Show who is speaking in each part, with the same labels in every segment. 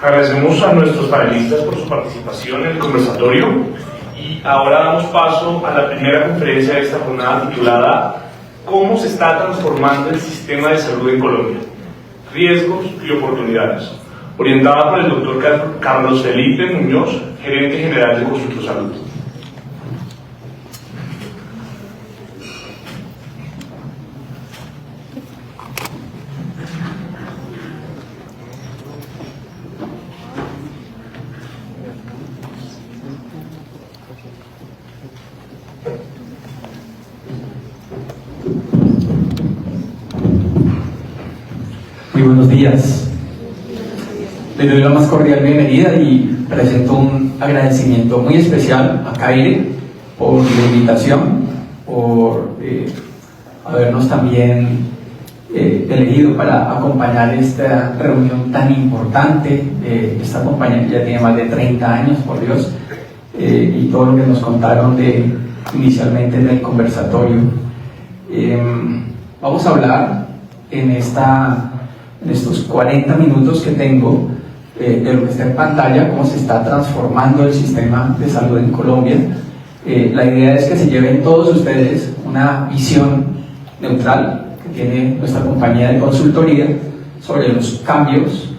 Speaker 1: Agradecemos a nuestros panelistas por su participación en el conversatorio y ahora damos paso a la primera conferencia de esta jornada titulada ¿Cómo se está transformando el sistema de salud en Colombia? Riesgos y oportunidades, orientada por el doctor Carlos Felipe Muñoz, gerente general de Consultor Salud.
Speaker 2: Muy buenos días. Les doy la más cordial bienvenida y presento un agradecimiento muy especial a CAIRE por la invitación, por habernos también elegido para acompañar esta reunión tan importante. Esta compañía ya tiene más de 30 años, por Dios, y todo lo que nos contaron inicialmente en el conversatorio. Vamos a hablar en estos 40 minutos que tengo de lo que está en pantalla, cómo se está transformando el sistema de salud en Colombia. La idea es que se lleven todos ustedes una visión neutral que tiene nuestra compañía de consultoría sobre los cambios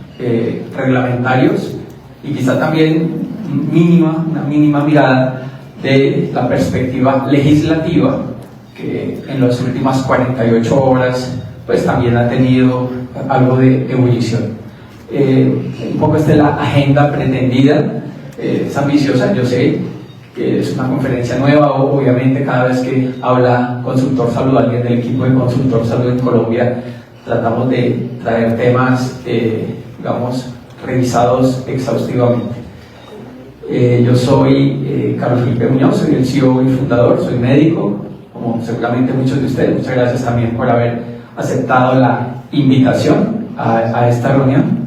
Speaker 2: reglamentarios y quizá también una mínima mirada de la perspectiva legislativa que en las últimas 48 horas pues también ha tenido algo de ebullición. Un poco esta es la agenda pretendida, es ambiciosa, yo sé que es una conferencia nueva, obviamente cada vez que habla Consultor Salud, alguien del equipo de Consultor Salud en Colombia, tratamos de traer temas, digamos, revisados exhaustivamente. Yo soy Carlos Felipe Muñoz, soy el CEO y fundador, soy médico, como seguramente muchos de ustedes. Muchas gracias también por haber aceptado la invitación a esta reunión.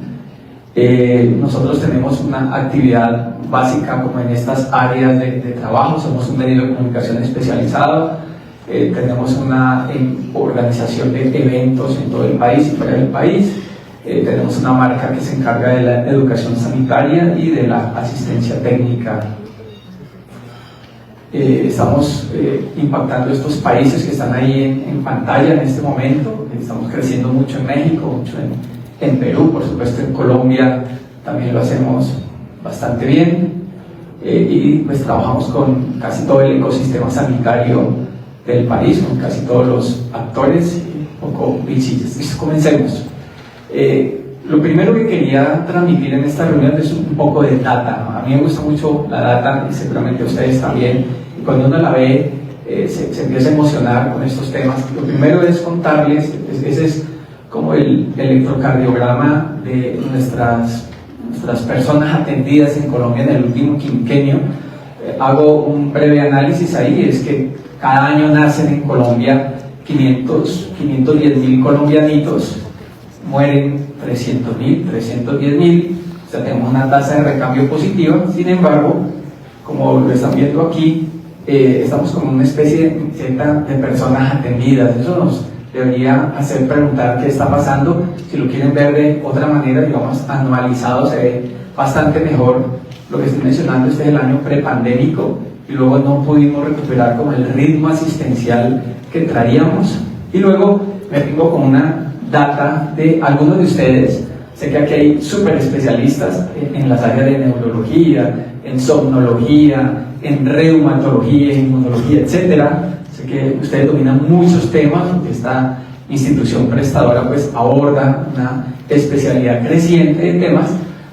Speaker 2: Nosotros tenemos una actividad básica como en estas áreas de trabajo. Somos un medio de comunicación especializado, tenemos una organización de eventos en todo el país y fuera del país, tenemos una marca que se encarga de la educación sanitaria y de la asistencia técnica. Estamos impactando estos países que están ahí en pantalla en este momento. Estamos creciendo mucho en México, mucho en Perú, por supuesto en Colombia también lo hacemos bastante bien, y pues trabajamos con casi todo el ecosistema sanitario del país, con casi todos los actores, un poco bichillas. Comencemos. Lo primero que quería transmitir en esta reunión es un poco de data. A mí me gusta mucho la data y seguramente a ustedes también. Y cuando uno la ve, se empieza a emocionar con estos temas. Lo primero es contarles, ese es como el electrocardiograma de nuestras personas atendidas en Colombia en el último quinquenio. Hago un breve análisis ahí, es que cada año nacen en Colombia 510.000 colombianitos, mueren 300.000, 310.000, o sea, tenemos una tasa de recambio positiva. Sin embargo, como lo están viendo aquí, estamos como una especie de personas atendidas. Eso nos debería hacer preguntar qué está pasando. Si lo quieren ver de otra manera, digamos, anualizado, se ve bastante mejor. Lo que estoy mencionando, este es el año prepandémico, y luego no pudimos recuperar como el ritmo asistencial que traíamos. Y luego me vengo con una data de algunos de ustedes. Sé que aquí hay súper especialistas en las áreas de neurología, en somnología, en reumatología, inmunología, etcétera. Sé que ustedes dominan muchos temas, porque esta institución prestadora pues aborda una especialidad creciente de temas.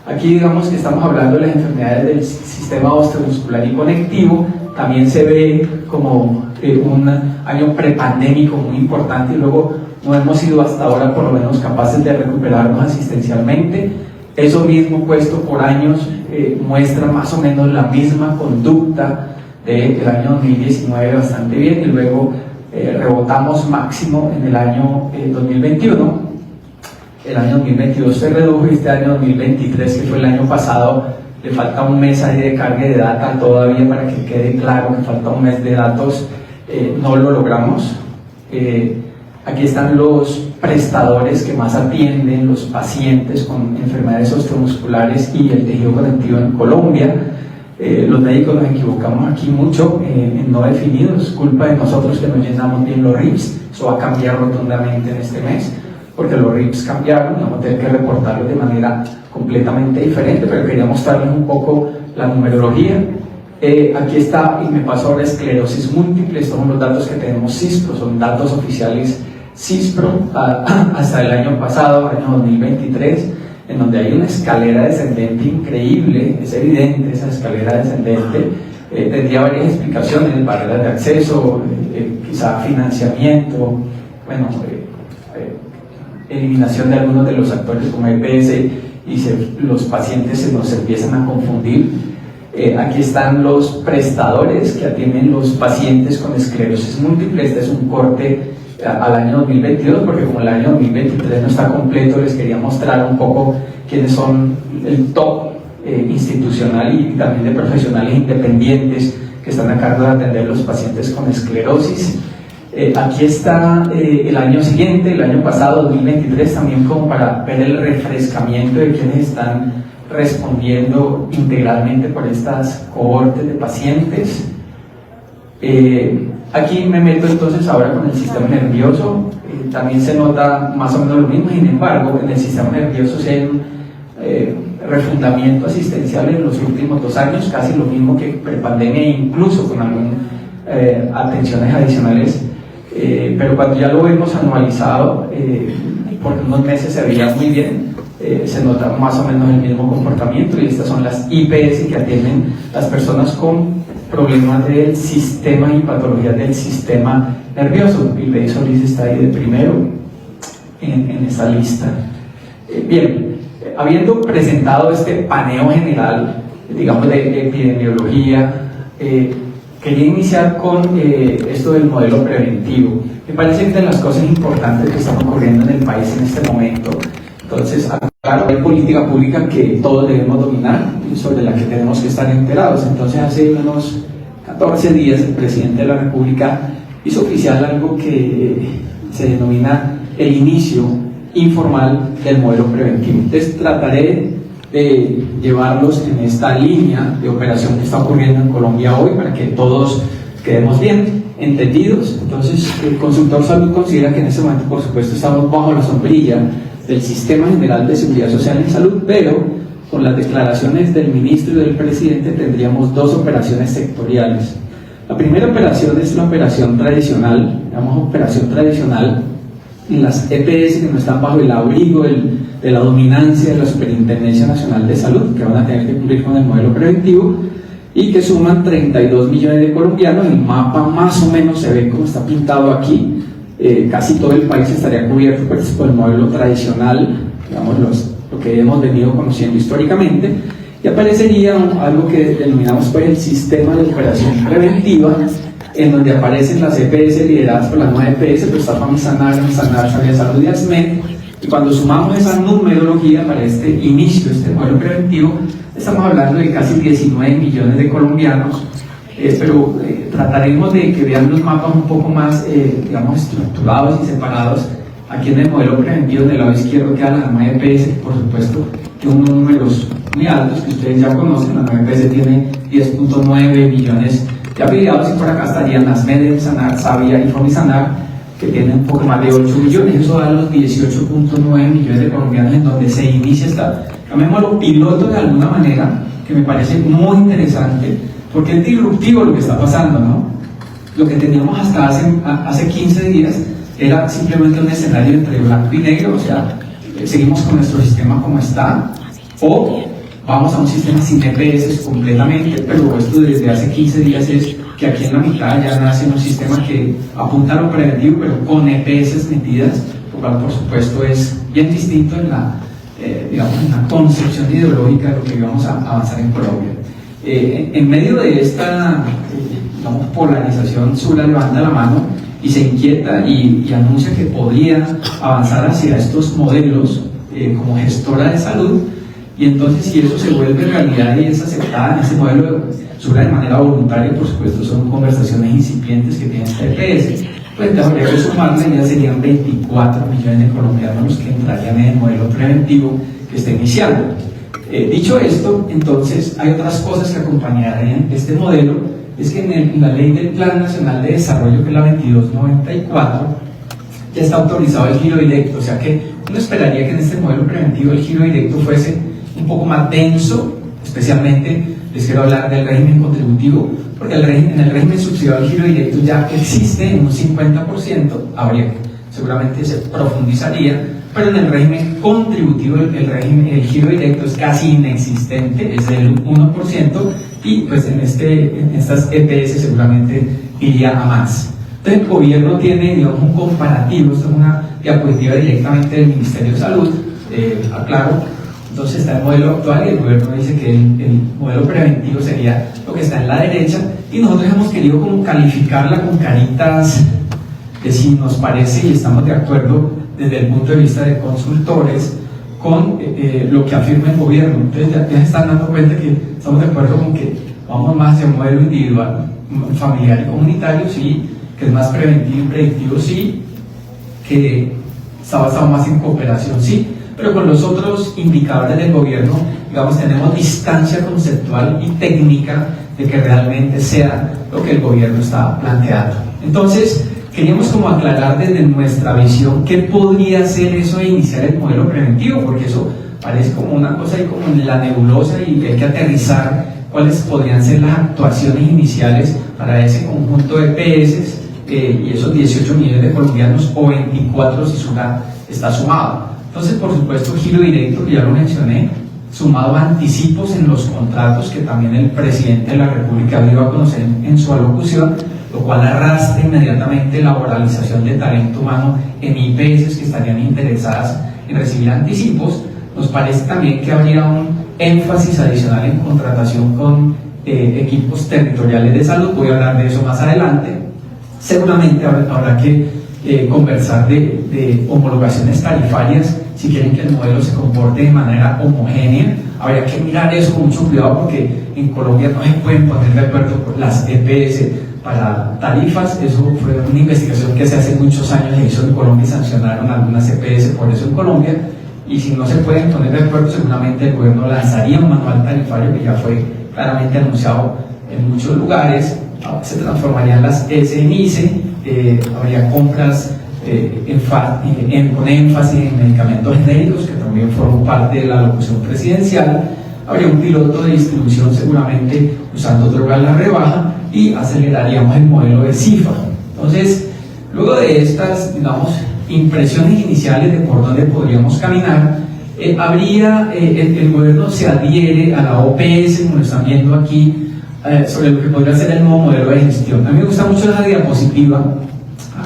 Speaker 2: Aquí digamos que estamos hablando de las enfermedades del sistema osteomuscular y conectivo. También se ve como un año prepandémico muy importante, y luego no hemos sido hasta ahora por lo menos capaces de recuperarnos asistencialmente. Eso mismo puesto por años muestra más o menos la misma conducta del año 2019 bastante bien, y luego rebotamos máximo en el año 2021. El año 2022 se redujo, y este año 2023, que fue el año pasado, le falta un mes ahí de carga de data todavía para que quede claro que falta un mes de datos. No lo logramos. Aquí están los prestadores que más atienden los pacientes con enfermedades osteomusculares y el tejido conectivo en Colombia. Los médicos nos equivocamos aquí mucho en no definidos, es culpa de nosotros que no llenamos bien los RIPS. Eso va a cambiar rotundamente en este mes, porque los RIPS cambiaron y vamos a tener que reportarlos de manera completamente diferente, pero quería mostrarles un poco la numerología. Aquí está, y me paso ahora, esclerosis múltiple. Estos son los datos que tenemos CISPRO, son datos oficiales CISPRO hasta el año pasado, año 2023, en donde hay una escalera descendente increíble. Es evidente esa escalera descendente. Tendría varias explicaciones: barreras de acceso, quizá financiamiento, bueno, eliminación de algunos de los actores como EPS, y los pacientes se nos empiezan a confundir. Aquí están los prestadores que atienden los pacientes con esclerosis múltiple. Este es un corte al año 2022, porque como el año 2023 no está completo, les quería mostrar un poco quiénes son el top institucional y también de profesionales independientes que están a cargo de atender los pacientes con esclerosis. Aquí está el año siguiente, el año pasado, 2023, también como para ver el refrescamiento de quienes están respondiendo integralmente por estas cohortes de pacientes. Aquí me meto entonces ahora con el sistema nervioso. También se nota más o menos lo mismo. Sin embargo, en el sistema nervioso se hay un refundamiento asistencial en los últimos 2 años, casi lo mismo que prepandemia, incluso con algunas atenciones adicionales. Pero cuando ya lo vemos anualizado, por unos meses se veía muy bien, se nota más o menos el mismo comportamiento. Y estas son las IPS que atienden las personas con problemas del sistema y patologías del sistema nervioso. Piley Solís está ahí de primero en esa lista. Bien, habiendo presentado este paneo general, digamos, de epidemiología, quería iniciar con esto del modelo preventivo. Me parece que de las cosas importantes que están ocurriendo en el país en este momento. Entonces, claro, hay política pública que todos debemos dominar y sobre la que tenemos que estar enterados. Entonces, hace unos 14 días el presidente de la República hizo oficial algo que se denomina el inicio informal del modelo preventivo. Entonces, trataré de llevarlos en esta línea de operación que está ocurriendo en Colombia hoy para que todos quedemos bien entendidos. Entonces, el consultor salud considera que en este momento, por supuesto, estamos bajo la sombrilla del Sistema General de Seguridad Social en Salud, pero con las declaraciones del ministro y del presidente tendríamos 2 operaciones sectoriales. La primera operación es la operación tradicional, llamamos operación tradicional en las EPS que no están bajo el abrigo de la dominancia de la Superintendencia Nacional de Salud, que van a tener que cumplir con el modelo preventivo y que suman 32 millones de colombianos. El mapa más o menos se ve como está pintado aquí. Casi todo el país estaría cubierto por el modelo tradicional, digamos, lo que hemos venido conociendo históricamente, y aparecería algo que denominamos pues el sistema de operación preventiva, en donde aparecen las EPS lideradas por las 9 EPS, pero está Famisanar, Sabia Salud y ASMED, y cuando sumamos esa numerología para este inicio, este modelo preventivo, estamos hablando de casi 19 millones de colombianos. Pero trataremos de que vean los mapas un poco más, digamos, estructurados y separados. Aquí en el modelo preventivo del lado izquierdo queda la 9 EPS, por supuesto, que unos números muy altos que ustedes ya conocen. La 9 EPS tiene 10.9 millones de afiliados, y por acá estarían las ASMED, Sanar, Sabia y Famisanar, que tienen un poco más de 8 millones. Eso da los 18.9 millones de colombianos en donde se inicia esta, llamémoslo piloto de alguna manera, que me parece muy interesante, porque es disruptivo lo que está pasando, ¿no? Lo que teníamos hasta hace 15 días era simplemente un escenario entre blanco y negro, o sea, seguimos con nuestro sistema como está, o vamos a un sistema sin EPS completamente. Pero esto desde hace 15 días es que aquí en la mitad ya nace un sistema que apunta a lo preventivo, pero con EPS metidas, lo cual por supuesto es bien distinto en la, digamos, en la concepción ideológica de lo que vamos a avanzar en Colombia. En medio de esta digamos, polarización, Sura levanta la mano y se inquieta y anuncia que podría avanzar hacia estos modelos como gestora de salud. Y entonces, si eso se vuelve realidad y es aceptada en ese modelo, Sura de manera voluntaria, por supuesto, son conversaciones incipientes que tiene esta EPS, pues habría que sumarle, ya serían 24 millones de colombianos los que entrarían en el modelo preventivo que está iniciando. Dicho esto, entonces hay otras cosas que acompañarían este modelo. Es que en la ley del Plan Nacional de Desarrollo, que es la 2294, ya está autorizado el giro directo, o sea que uno esperaría que en este modelo preventivo el giro directo fuese un poco más denso. Especialmente les quiero hablar del régimen contributivo, porque en el régimen subsidiado el giro directo ya existe en un 50%, seguramente se profundizaría, pero en el régimen contributivo el giro directo es casi inexistente, es del 1%, y pues en estas EPS seguramente iría a más. Entonces el gobierno tiene, digamos, un comparativo. Esto es una diapositiva directamente del Ministerio de Salud, aclaro. Entonces está el modelo actual y el gobierno dice que el modelo preventivo sería lo que está en la derecha, y nosotros hemos querido como calificarla con caritas de si nos parece y estamos de acuerdo desde el punto de vista de consultores con lo que afirma el gobierno. Entonces ya se están dando cuenta que estamos de acuerdo con que vamos más hacia un modelo individual, familiar y comunitario, sí, que es más preventivo y predictivo, sí, que está basado más en cooperación, sí, pero con los otros indicadores del gobierno, digamos, tenemos distancia conceptual y técnica de que realmente sea lo que el gobierno está planteando. Entonces, queríamos como aclarar desde nuestra visión qué podría ser eso de iniciar el modelo preventivo, porque eso parece como una cosa ahí como en la nebulosa, y hay que aterrizar cuáles podrían ser las actuaciones iniciales para ese conjunto de EPS y esos 18 millones de colombianos, o 24 si está sumado. Entonces, por supuesto, giro directo, que ya lo mencioné, sumado a anticipos en los contratos, que también el presidente de la República dio a conocer en su alocución, lo cual arrastra inmediatamente la laboralización de talento humano en IPS que estarían interesadas en recibir anticipos. Nos parece también que habría un énfasis adicional en contratación con equipos territoriales de salud. Voy a hablar de eso más adelante. Seguramente habrá que conversar de homologaciones tarifarias si quieren que el modelo se comporte de manera homogénea. Habría que mirar eso con mucho cuidado, porque en Colombia no se pueden poner de acuerdo las EPS para tarifas. Eso fue una investigación que hace muchos años se hizo en Colombia y sancionaron algunas EPS por eso en Colombia, y si no se pueden poner de acuerdo, seguramente el gobierno lanzaría un manual tarifario que ya fue claramente anunciado en muchos lugares. Se transformarían las S en ICE, habría compras con énfasis en medicamentos genéricos, que también forman parte de la locución presidencial. Habría un piloto de distribución seguramente usando droga a la rebaja, y aceleraríamos el modelo de CIFA. Entonces, luego de estas, digamos, impresiones iniciales de por dónde podríamos caminar, el gobierno se adhiere a la OPS, como lo están viendo aquí, sobre lo que podría ser el nuevo modelo de gestión. A mí me gusta mucho esa diapositiva.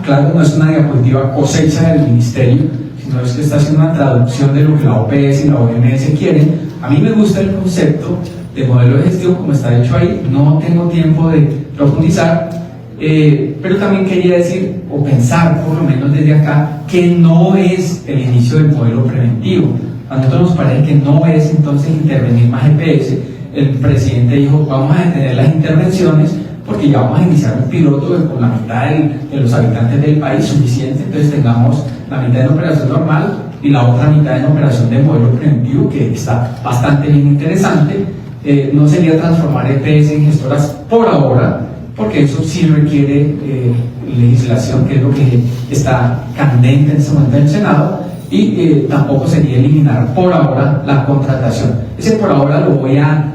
Speaker 2: Claro, no es una diapositiva cosecha del ministerio, sino es que está haciendo una traducción de lo que la OPS y la OMS quieren. A mí me gusta el concepto de modelo de gestión como está hecho ahí. No tengo tiempo de profundizar, pero también quería decir o pensar, por lo menos desde acá, que no es el inicio del modelo preventivo. A nosotros nos parece que no es entonces intervenir más EPS. El presidente dijo: vamos a detener las intervenciones porque ya vamos a iniciar un piloto con la mitad de los habitantes del país suficiente. Entonces tengamos la mitad en operación normal y la otra mitad en operación de modelo preventivo, que está bastante bien interesante. No sería transformar EPS en gestoras por ahora, porque eso sí requiere legislación, que es lo que está candente en este momento en el Senado, y tampoco sería eliminar por ahora la contratación. Ese por ahora lo voy a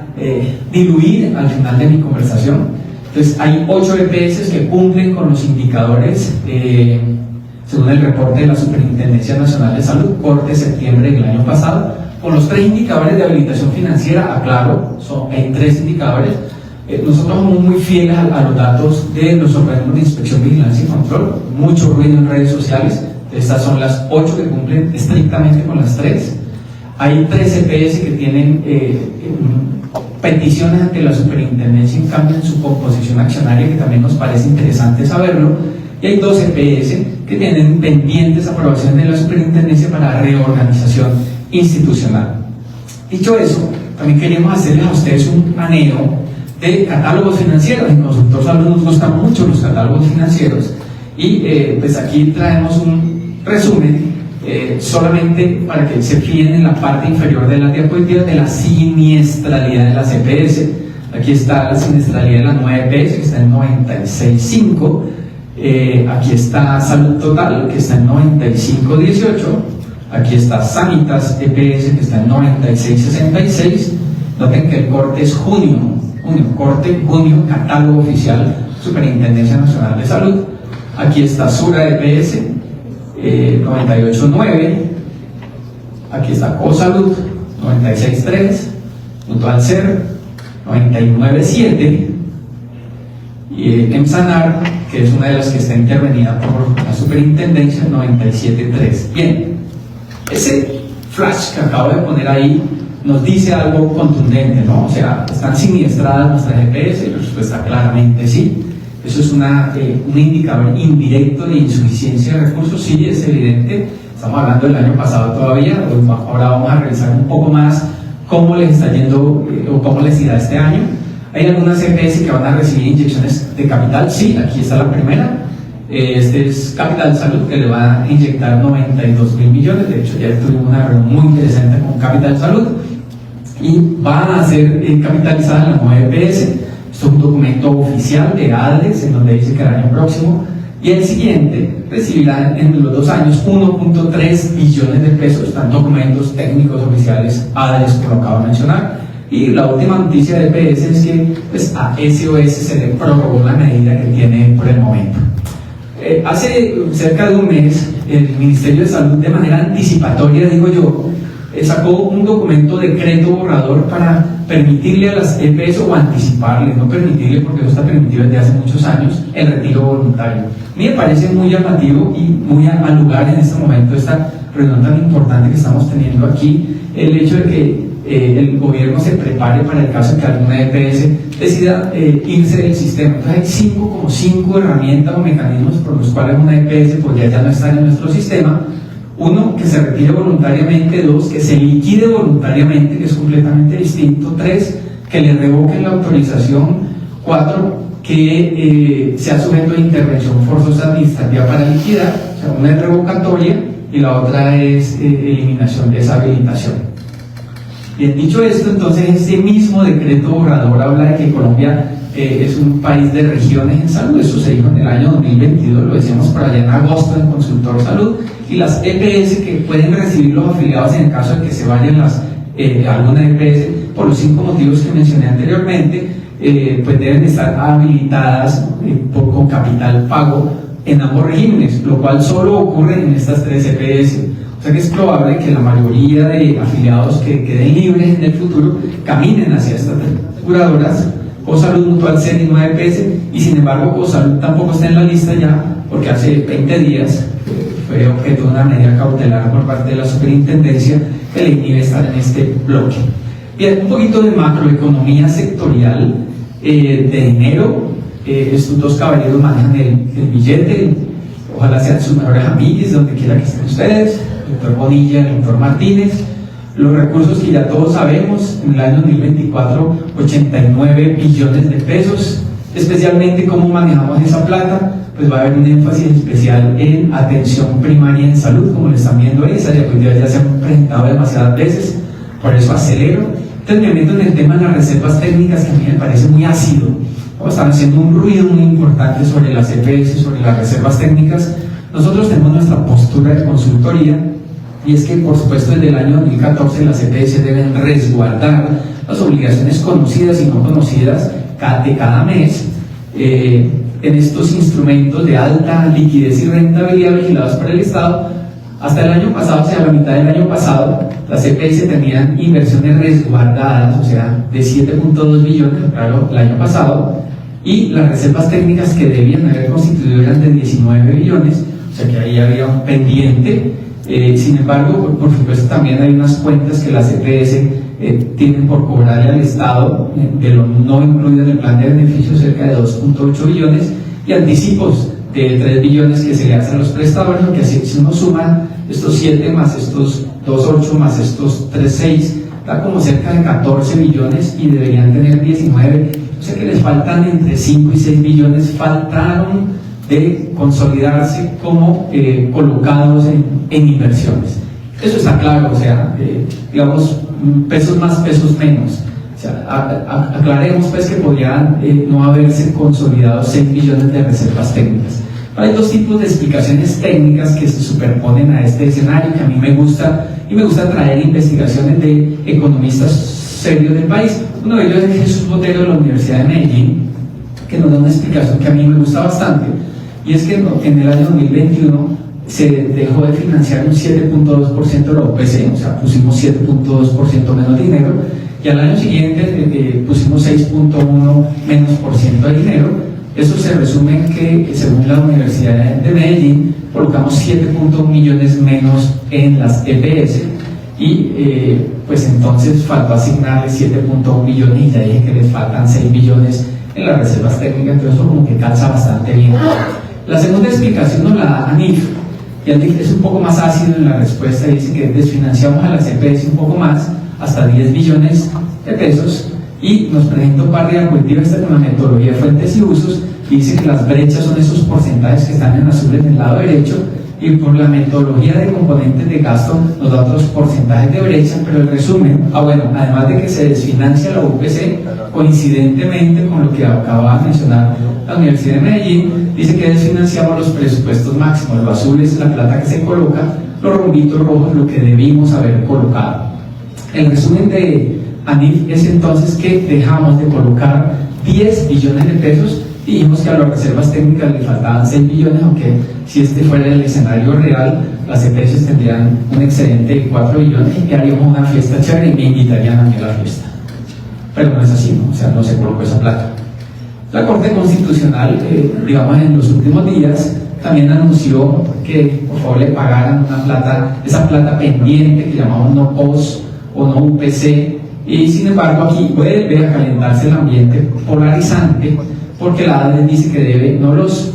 Speaker 2: diluir al final de mi conversación. Entonces, hay 8 EPS que cumplen con los indicadores según el reporte de la Superintendencia Nacional de Salud, corte septiembre del año pasado, con los 3 indicadores de habilitación financiera. Aclaro, hay 3 indicadores. Nosotros somos muy fieles a los datos de los organismos de inspección, vigilancia y control. Mucho ruido en redes sociales. Estas son las 8 que cumplen estrictamente con las 3. Hay 3 EPS que tienen peticiones ante la superintendencia en cambio en su composición accionaria, que también nos parece interesante saberlo, y hay 2 EPS que tienen pendientes aprobaciones de la superintendencia para reorganización institucional. Dicho eso, también queríamos hacerles a ustedes un paneo de catálogos financieros. En Consultor Salud nos gustan mucho los catálogos financieros, Y pues aquí traemos un resumen solamente para que se fijen en la parte inferior de la diapositiva de la siniestralidad de las EPS. Aquí está la siniestralidad de la nueva EPS, que está en 96.5. Aquí está Salud Total, que está en 95.18. Aquí está Sanitas EPS, que está en 96.66. Noten que el corte es junio, catálogo oficial, Superintendencia Nacional de Salud. Aquí está Sura EPS, 98.9. Aquí está CoSalud, 96.3. Mutual Ser, 99.7. Y Emsanar, que es una de las que está intervenida por la Superintendencia, 97.3. Bien, ese flash que acabo de poner ahí nos dice algo contundente, ¿no? O sea, ¿están siniestradas nuestras EPS? La respuesta claramente sí. Eso es un indicador indirecto de insuficiencia de recursos, sí, es evidente. Estamos hablando del año pasado todavía, ahora vamos a revisar un poco más cómo les está yendo o cómo les irá este año. Hay algunas EPS que van a recibir inyecciones de capital, sí, aquí está la primera. Este es Capital Salud, que le va a inyectar 92.000 millones. De hecho, ya tuvimos una reunión muy interesante con Capital Salud y va a ser capitalizada en la nueva EPS. Esto es un documento oficial de ADRES en donde dice que el año próximo y el siguiente recibirán en los 2 años 1.3 billones de pesos. Están documentos técnicos oficiales ADRES, como lo acabo de mencionar. Y la última noticia de EPS es que pues, a SOS se le prorrogó la medida que tiene por el momento. Hace cerca de un mes, el Ministerio de Salud, de manera anticipatoria, digo yo, sacó un documento decreto borrador para permitirle a las EPS o anticiparle, no permitirle porque eso está permitido desde hace muchos años, el retiro voluntario. A mí me parece muy llamativo y muy al lugar en este momento esta reunión tan importante que estamos teniendo aquí, el hecho de que el gobierno se prepare para el caso de que alguna EPS decida irse del sistema. Entonces hay como 5 herramientas o mecanismos por los cuales una EPS podría ya no estar en nuestro sistema. 1, que se retire voluntariamente. 2, que se liquide voluntariamente, que es completamente distinto. 3, que le revoquen la autorización. 4, que sea sujeto a intervención forzosa administrativa para liquidar. O sea, una es revocatoria y la otra es eliminación de esa habilitación. Bien, dicho esto, entonces este mismo decreto borrador habla de que Colombia es un país de regiones en salud. Eso se dijo en el año 2022, lo decíamos por allá en agosto en Consultor Salud, y las EPS que pueden recibir los afiliados en el caso de que se vayan alguna EPS por los 5 motivos que mencioné anteriormente, pues deben estar habilitadas con capital pago en ambos regímenes, lo cual solo ocurre en estas 3 EPS. O sea que es probable que la mayoría de afiliados que queden libres en el futuro caminen hacia estas aseguradoras, CoSalud, Mutual Ser y nueva EPS, y sin embargo CoSalud tampoco está en la lista ya, porque hace 20 días fue objeto de una medida cautelar por parte de la Superintendencia que le inhibe estar en este bloque. Bien, un poquito de macroeconomía sectorial de dinero. Estos 2 caballeros manejan el billete, ojalá sean sus mejores amigos donde quiera que estén ustedes, el doctor Bonilla, el doctor Martínez. Los recursos que ya todos sabemos, en el año 2024, 89 billones de pesos. Especialmente cómo manejamos esa plata, pues va a haber un énfasis especial en atención primaria en salud, como le están viendo ahí. Esas diapositivas ya se han presentado demasiadas veces, por eso acelero. Entonces me meto en el tema de las reservas técnicas, que a mí me parece muy ácido. Están haciendo un ruido muy importante sobre las EPS, sobre las reservas técnicas. Nosotros tenemos nuestra postura de consultoría, y es que, por supuesto, desde el año 2014 las EPS deben resguardar las obligaciones conocidas y no conocidas de cada mes en estos instrumentos de alta liquidez y rentabilidad vigilados por el Estado. Hasta el año pasado, o sea, a la mitad del año pasado, las EPS tenían inversiones resguardadas, o sea, de 7.2 billones, claro, el año pasado, y las reservas técnicas que debían haber constituido eran de 19 billones, o sea que ahí había un pendiente. Sin embargo, por supuesto, también hay unas cuentas que las EPS tienen por cobrarle al Estado, de lo no incluido en el plan de beneficios, cerca de 2.8 billones, y anticipos de 3 billones que se le hacen a los prestadores, lo que así, si uno suma estos 7 más estos 2.8 más estos 3.6, da como cerca de 14 billones y deberían tener 19, o sea que les faltan entre 5 y 6 billones, faltaron de consolidarse como colocados en inversiones. Eso está claro, o sea, digamos, pesos más, pesos menos. O sea, aclaremos pues que podrían no haberse consolidado 6 billones de reservas técnicas. Hay dos tipos de explicaciones técnicas que se superponen a este escenario, que a mí me gusta, y me gusta traer investigaciones de economistas serios del país. Uno de ellos es Jesús Botero de la Universidad de Medellín, que nos da una explicación que a mí me gusta bastante, y es que en el año 2021 se dejó de financiar un 7.2% de la OPC, o sea, pusimos 7.2% menos dinero, y al año siguiente pusimos 6.1 menos por ciento de dinero. Eso se resume en que, según la Universidad de Medellín, colocamos 7.1 millones menos en las EPS, y pues entonces faltó asignarle 7.1 millones, y ya dije que les faltan 6 billones en las reservas técnicas, entonces eso como que calza bastante bien. La segunda explicación nos la da ANIF, y ANIF es un poco más ácido en la respuesta, y dice que desfinanciamos a las EPS un poco más, hasta 10 billones de pesos, y nos presenta un par de diapositivas con la metodología de fuentes y usos, y dice que las brechas son esos porcentajes que están en azul en el lado derecho, y por la metodología de componentes de gasto nos da otros porcentajes de brecha, pero el resumen, además de que se desfinancia la UPC, coincidentemente con lo que acaba de mencionar la Universidad de Medellín, dice que desfinanciamos los presupuestos máximos. Lo azul es la plata que se coloca, los rombitos rojos lo que debimos haber colocado. El resumen de ANIF es entonces que dejamos de colocar 10 billones de pesos, y dijimos que a las reservas técnicas le faltaban 6 billones, aunque si este fuera el escenario real, las EPS tendrían un excedente de 4 billones y haríamos una fiesta chévere y me invitarían a mí a la fiesta. Pero no es así, ¿no? O sea, no se colocó esa plata. La Corte Constitucional, digamos, en los últimos días, también anunció que por favor le pagaran una plata, esa plata pendiente que llamamos no POS o no UPC, y sin embargo aquí vuelve a calentarse el ambiente polarizante, porque la ADE dice que debe no los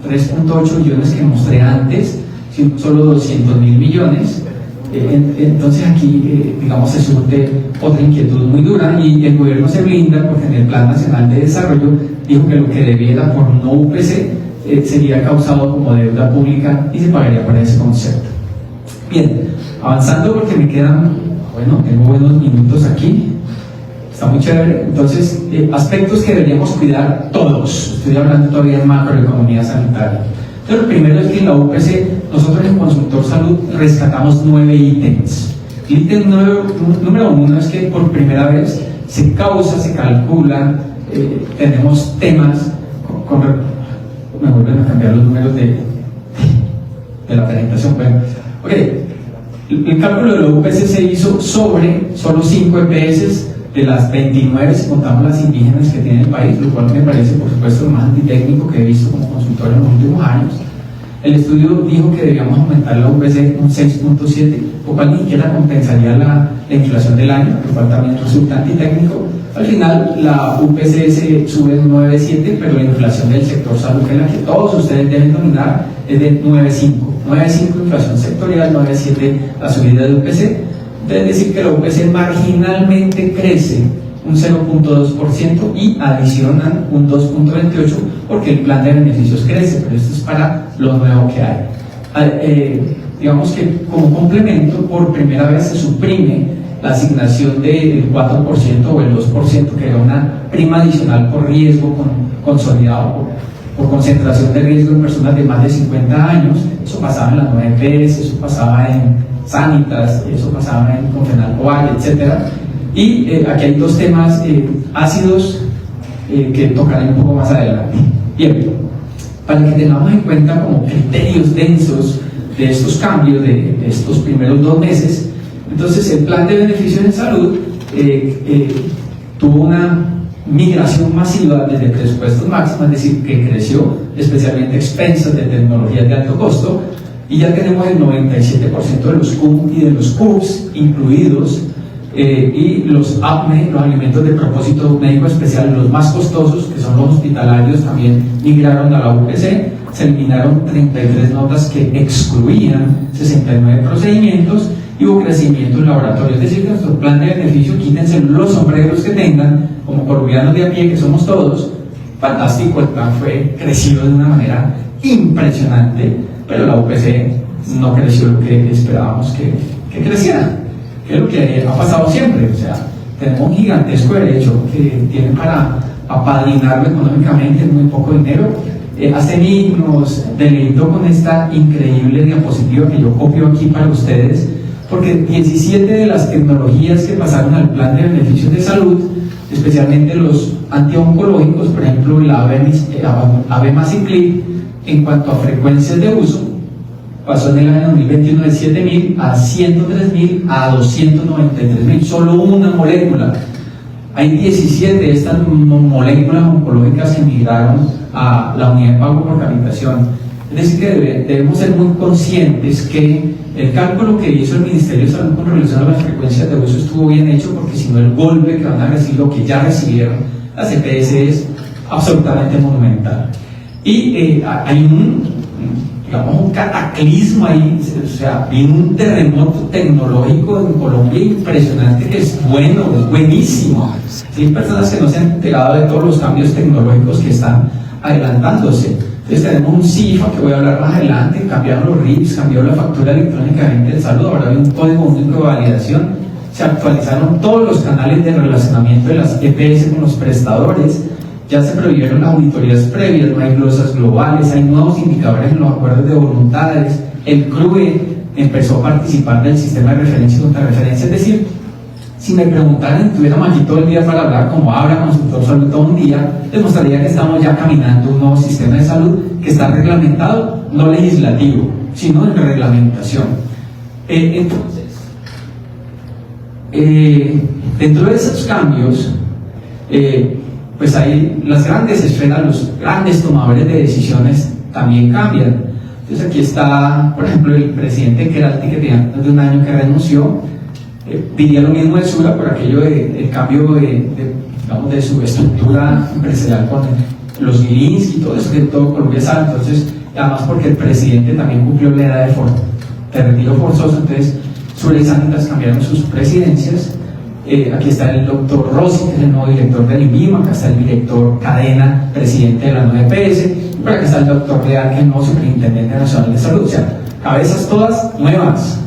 Speaker 2: 3.8 billones que mostré antes, sino solo 200.000 millones. Entonces aquí, digamos, se surte otra inquietud muy dura, y el gobierno se blinda porque en el Plan Nacional de Desarrollo dijo que lo que debiera por no UPC sería causado como deuda pública y se pagaría por ese concepto. Bien, avanzando porque me quedan, tengo buenos minutos aquí. Está muy chévere. Entonces, aspectos que deberíamos cuidar todos. Estoy hablando todavía de macroeconomía sanitaria. Entonces, lo primero es que en la UPC, nosotros en Consultor Salud rescatamos 9 ítems. El ítem número 1 es que por primera vez se calcula, tenemos temas, me vuelven a cambiar los números de la presentación. Bueno, el cálculo de la UPC se hizo sobre solo 5 EPS de las 29, si contamos las indígenas que tiene el país, lo cual me parece, por supuesto, lo más antitécnico que he visto como consultor en los últimos años. El estudio dijo que debíamos aumentar la UPC un 6.7, lo cual ni siquiera compensaría la inflación del año, lo cual también resulta antitécnico. Al final, la UPC se sube en 9.7, pero la inflación del sector salud, que es la que todos ustedes deben dominar, es de 9.5. 9.5 inflación sectorial, 9.7 la subida de UPC. Es decir, que la UPC marginalmente crece un 0.2% y adicionan un 2.28% porque el plan de beneficios crece, pero esto es para lo nuevo que hay. Digamos que como complemento, por primera vez se suprime la asignación del 4% o el 2%, que era una prima adicional por riesgo consolidado por concentración de riesgo en personas de más de 50 años. Eso pasaba en las 9 EPS, eso pasaba en Sanitas, eso pasaba en Confenal Oval, etc. Y aquí hay dos temas ácidos que tocaré un poco más adelante. Bien, para que tengamos en cuenta como criterios densos de estos cambios de estos primeros 2 meses, entonces el plan de beneficios en salud tuvo una migración masiva desde presupuestos máximos, es decir, que creció, especialmente expensas de tecnologías de alto costo, y ya tenemos el 97% de los CUM y de los CURS incluidos, y los APME, los alimentos de propósito médico especial, los más costosos, que son los hospitalarios, también migraron a la UPC. Se eliminaron 33 notas que excluían 69 procedimientos, y hubo crecimiento en laboratorios. Es decir, que nuestro plan de beneficio, quítense los sombreros que tengan, como colombianos de a pie que somos todos, fantástico, el plan fue crecido de una manera impresionante, pero la UPC no creció lo que esperábamos que creciera, que es lo que ha pasado siempre. O sea, tenemos un gigantesco derecho que tiene para apadrinarlo económicamente en muy poco dinero. Hace nos deleitó con esta increíble diapositiva que yo copio aquí para ustedes, porque 17 de las tecnologías que pasaron al plan de beneficios de salud, especialmente los antioncológicos, por ejemplo el abemaciclib, en cuanto a frecuencias de uso, pasó en el año 2021 de 7.000 a 103.000 a 293.000, solo una molécula. Hay 17 de estas moléculas oncológicas que migraron a la unidad de pago por capitación. Es decir, que debemos ser muy conscientes que el cálculo que hizo el Ministerio de Salud con relación a las frecuencias de uso estuvo bien hecho, porque si no el golpe que van a recibir, lo que ya recibieron las EPS, es absolutamente monumental. Y hay un cataclismo ahí, o sea, viene un terremoto tecnológico en Colombia impresionante, que es bueno, es buenísimo. Hay personas que no se han enterado de todos los cambios tecnológicos que están adelantándose. Entonces tenemos un CIFA, que voy a hablar más adelante, cambiaron los RIPs, cambió la factura electrónicamente de salud, ahora hay un código único de validación, se actualizaron todos los canales de relacionamiento de las EPS con los prestadores, ya se prohibieron las auditorías previas, no hay glosas globales, hay nuevos indicadores en los acuerdos de voluntades, el CRUE empezó a participar del sistema de referencia y contrarreferencia. Es decir, si me preguntaran, estuviéramos aquí todo el día para hablar como habla Consultor Salud todo un día, les mostraría que estamos ya caminando un nuevo sistema de salud que está reglamentado, no legislativo, sino en reglamentación. Entonces, dentro de esos cambios, pues hay las grandes esferas, los grandes tomadores de decisiones también cambian. Entonces aquí está, por ejemplo, el presidente Keralty, que tenía más de un año que renunció, diría lo mismo de Sura por aquello del cambio digamos, de su estructura empresarial con los Gilinski y todo eso, que todo Colombia sabe. Entonces, además porque el presidente también cumplió la edad de retiro forzoso, entonces Sura y Santas cambiaron sus presidencias. Aquí está el doctor Rossi, que es el nuevo director del INVIMA, acá está el director Cadena, presidente de la nueva EPS, y por acá está el doctor Leal, que es el nuevo superintendente nacional de salud. O sea, cabezas todas nuevas.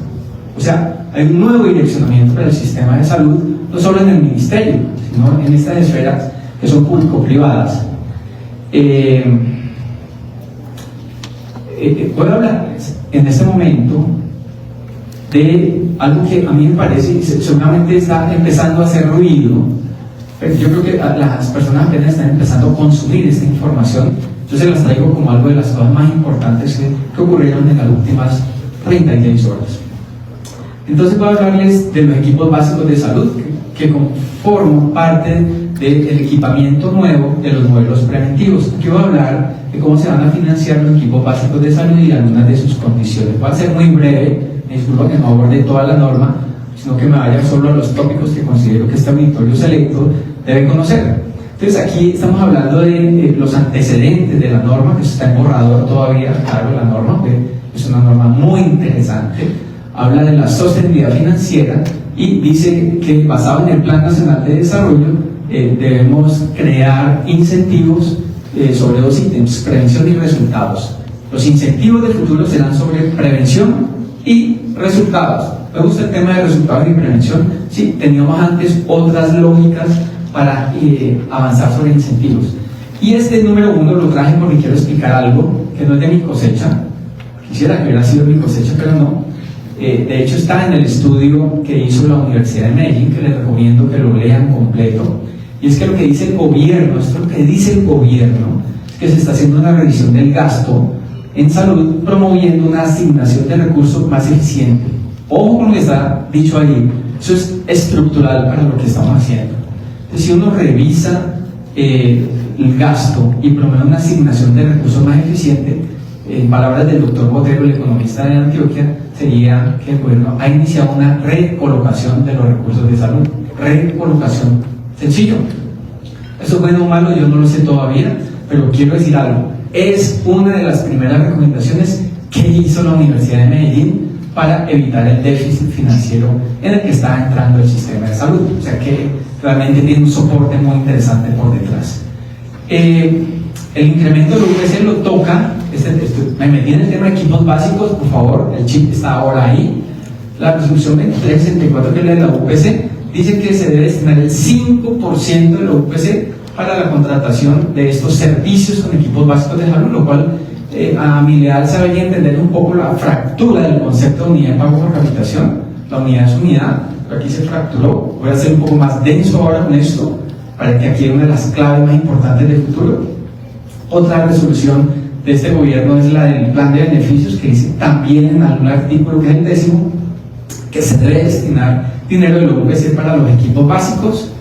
Speaker 2: O sea, hay un nuevo direccionamiento para el sistema de salud, no solo en el ministerio, sino en estas esferas que son público-privadas. Puedo hablarles en este momento de algo que a mí me parece, seguramente está empezando a hacer ruido, pero yo creo que las personas apenas están empezando a consumir esta información. Yo se las traigo como algo de las cosas más importantes que ocurrieron en las últimas 36 horas. Entonces voy a hablarles de los equipos básicos de salud que forman parte del equipamiento nuevo de los modelos preventivos. Aquí voy a hablar de cómo se van a financiar los equipos básicos de salud y algunas de sus condiciones. Voy a ser muy breve, me disculpo que no aborde toda la norma, sino que me vaya solo a los tópicos que considero que este auditorio selecto debe conocer. Entonces aquí estamos hablando de los antecedentes de la norma, que está en borrador todavía, claro, la norma, que es una norma muy interesante. Habla de la sostenibilidad financiera y dice que basado en el Plan Nacional de Desarrollo debemos crear incentivos sobre dos ítems: prevención y resultados. Los incentivos de futuro serán sobre prevención y resultados. Me gusta el tema de resultados y prevención. Sí, teníamos antes otras lógicas para avanzar sobre incentivos. Y este número 1 lo traje porque quiero explicar algo que no es de mi cosecha. Quisiera que hubiera sido mi cosecha, pero no. De hecho está en el estudio que hizo la Universidad de Medellín, que les recomiendo que lo lean completo. Y es que lo que dice el gobierno, esto es lo que dice el gobierno, es que se está haciendo una revisión del gasto en salud, promoviendo una asignación de recursos más eficiente. Ojo con lo que está dicho ahí, eso es estructural para lo que estamos haciendo. Entonces, si uno revisa el gasto y promueve una asignación de recursos más eficiente, en palabras del doctor Botero, el economista de Antioquia, sería que el gobierno ha iniciado una recolocación de los recursos de salud. Recolocación, sencillo. Eso es bueno o malo, yo no lo sé todavía, pero quiero decir algo. Es una de las primeras recomendaciones que hizo la Universidad de Medellín para evitar el déficit financiero en el que está entrando el sistema de salud. O sea que realmente tiene un soporte muy interesante por detrás. El incremento del UPC lo toca me metí en el tema de equipos básicos, por favor, el chip está ahora ahí. La resolución 2364, que es la de la UPC, dice que se debe destinar el 5% de la UPC para la contratación de estos servicios con equipos básicos de salud, lo cual a mi leal se vaya a entender un poco la fractura del concepto de unidad de pago por capitación. La unidad es unidad, pero aquí se fracturó. Voy a ser un poco más denso ahora con esto, para que aquí hay una de las claves más importantes del futuro. Otra resolución de este gobierno es la del plan de beneficios, que dice también en algún artículo, que es el 10º, que se debe destinar dinero de la UPC para los equipos básicos,